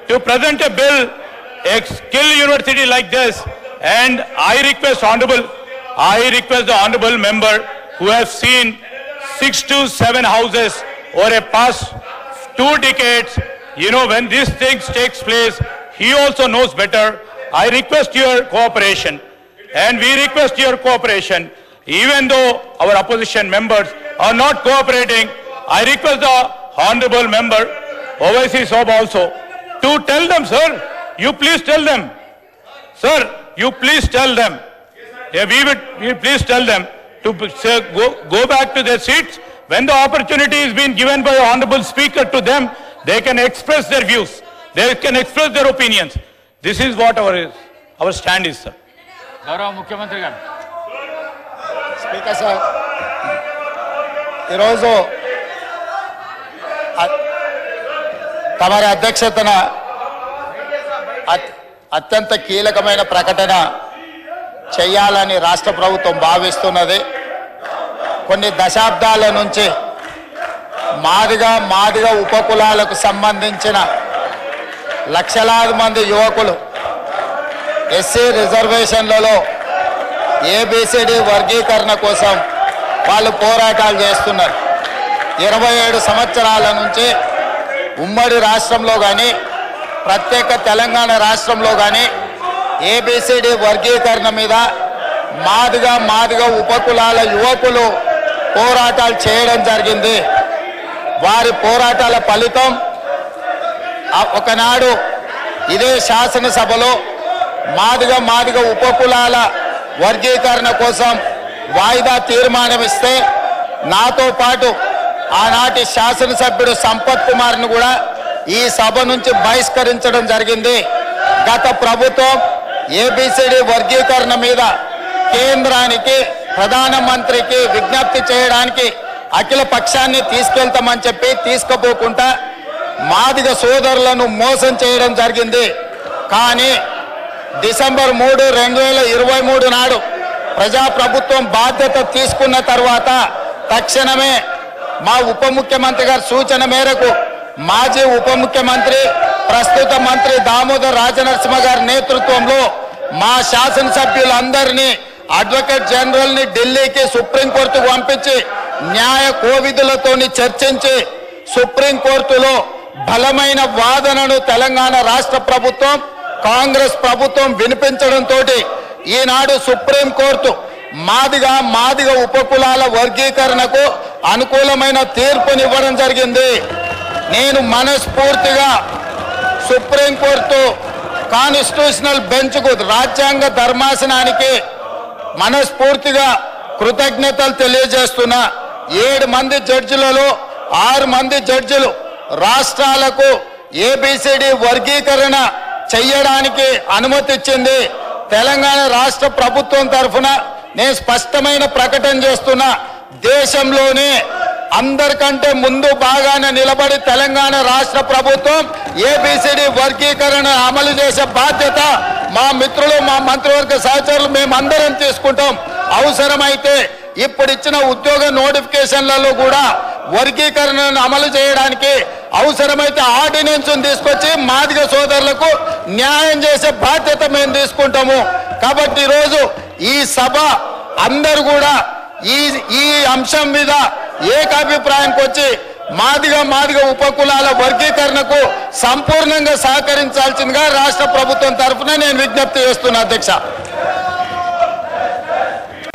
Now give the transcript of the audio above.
to present a bill, a skill university like this, and I request the honorable member who has seen 6 to 7 houses over a past 2 decades. You know, when these things takes place, he also knows better. I request your cooperation, and we request your cooperation. Even though our opposition members are not cooperating, I request the honorable member, Owaisi Saab also, to tell them, sir, you please tell them. Sir, you please tell them. Yeah, we please tell them to say, go back to their seats. When the opportunity is being given by the honorable speaker to them, they can express their views. They can express their opinions. This is what our stand is, sir. Gaurav Mukhyamantri garu. Speaker sir, ఈరోజు తమరి అధ్యక్షతన అత్యంత కీలకమైన ప్రకటన చేయాలని రాష్ట్ర ప్రభుత్వం భావిస్తున్నది. కొన్ని దశాబ్దాల నుంచి మాదిగ ఉపకులాలకు సంబంధించిన లక్షలాది మంది యువకులు ఎస్సీ రిజర్వేషన్లలో ఏబిసిడి వర్గీకరణ కోసం వాళ్ళు పోరాటాలు చేస్తున్నారు. 27 సంవత్సరాల నుంచి ఉమ్మడి రాష్ట్రంలో కానీ ప్రత్యేక తెలంగాణ రాష్ట్రంలో కానీ ఏబిసిడి వర్గీకరణ మీద మాదిగ ఉపకులాల యువకులు పోరాటాలు చేయడం జరిగింది. వారి పోరాటాల ఫలితం ఒకనాడు ఇదే శాసనసభలో మాదిగ ఉపకులాల వర్గీకరణ కోసం వాయిదా తీర్మానం ఇస్తే నాతో పాటు ఆనాటి శాసనసభ్యుడు సంపత్ కుమార్ను కూడా ఈ సభ నుంచి బహిష్కరించడం జరిగింది. గత ప్రభుత్వం ఏబిసిడి వర్గీకరణ మీద కేంద్రానికి ప్రధానమంత్రికి విజ్ఞప్తి చేయడానికి అఖిల పక్షాన్ని తీసుకెళ్తామని చెప్పి తీసుకుపోకుండా మాదిగ సోదరులను మోసం చేయడం జరిగింది. కానీ డిసెంబర్ 3, 2023 నాడు ప్రజాప్రభుత్వం బాధ్యత తీసుకున్న తర్వాత తక్షణమే మా ఉప ముఖ్యమంత్రి గారి సూచన మేరకు మాజీ ఉప ముఖ్యమంత్రి ప్రస్తుత మంత్రి దామోదర్ రాజనరసింహ గారి నేతృత్వంలో మా శాసనసభ్యులందరినీ అడ్వకేట్ జనరల్ని ఢిల్లీకి సుప్రీంకోర్టుకు పంపించి న్యాయ కోవిధులతోని చర్చించి సుప్రీంకోర్టులో బలమైన వాదనను తెలంగాణ రాష్ట్ర ప్రభుత్వం కాంగ్రెస్ ప్రభుత్వం వినిపించడంతో ఈనాడు సుప్రీంకోర్టు మాదిగ ఉపకులాల వర్గీకరణకు అనుకూలమైన తీర్పునివ్వడం జరిగింది. నేను మనస్ఫూర్తిగా సుప్రీంకోర్టు కాన్స్టిట్యూషనల్ బెంచ్కు రాజ్యాంగ ధర్మాసనానికి మనస్ఫూర్తిగా కృతజ్ఞతలు తెలియజేస్తున్నా. 7 మంది జడ్జిలలో 6 మంది జడ్జిలు రాష్ట్రాలకు ఏబిసిడి వర్గీకరణ చెయ్యడానికి అనుమతి ఇచ్చింది. తెలంగాణ రాష్ట్ర ప్రభుత్వం తరఫున నేను స్పష్టమైన ప్రకటన చేస్తున్నా. దేశంలోనే అందరికంటే ముందు బాగానే నిలబడి తెలంగాణ రాష్ట్ర ప్రభుత్వం ఏబిసిడి వర్గీకరణ అమలు చేసే బాధ్యత మా మిత్రులు మా మంత్రివర్గ సహచరులు మేమందరం తీసుకుంటాం. అవసరమైతే ఇప్పుడు ఇచ్చిన ఉద్యోగ నోటిఫికేషన్లలో కూడా వర్గీకరణను అమలు చేయడానికి అవసరమైతే ఆర్డినెన్స్ తీసుకొచ్చి మాదిగ సోదరులకు న్యాయం చేసే బాధ్యత మేము తీసుకుంటాము. కాబట్టి ఈరోజు ఈ సభ అందరూ కూడా ఈ అంశం మీద ఏకాభిప్రాయానికి వచ్చి మాదిగ ఉపకులాల వర్గీకరణకు సంపూర్ణంగా సహకరించాల్సిందిగా రాష్ట్ర ప్రభుత్వం తరఫున నేను విజ్ఞప్తి చేస్తున్నా అధ్యక్ష.